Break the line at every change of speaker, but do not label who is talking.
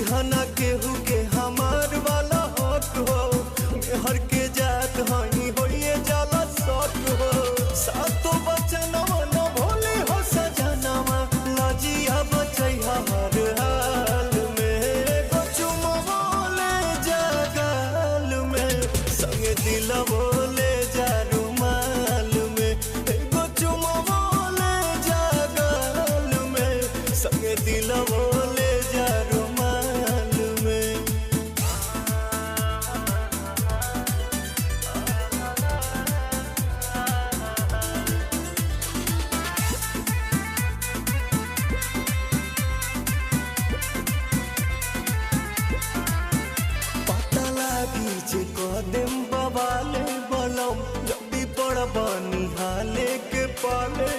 दिहना केहू के हमार वाला हक हो, हर के जात हई होइए जाला सक हो। सातो बचनवा न भोले हो सजनवा, लाजिया बचैहा हर हाल में। चुमा बोले जगाल में, संगे दिल बोले जा रुमाल में। चुमा बोले जगाल में, संगे दिल बोले जा रुमाल में। पता लागी जे कदम बवाले बलम, जब भी बड़ बनी हाले के पाले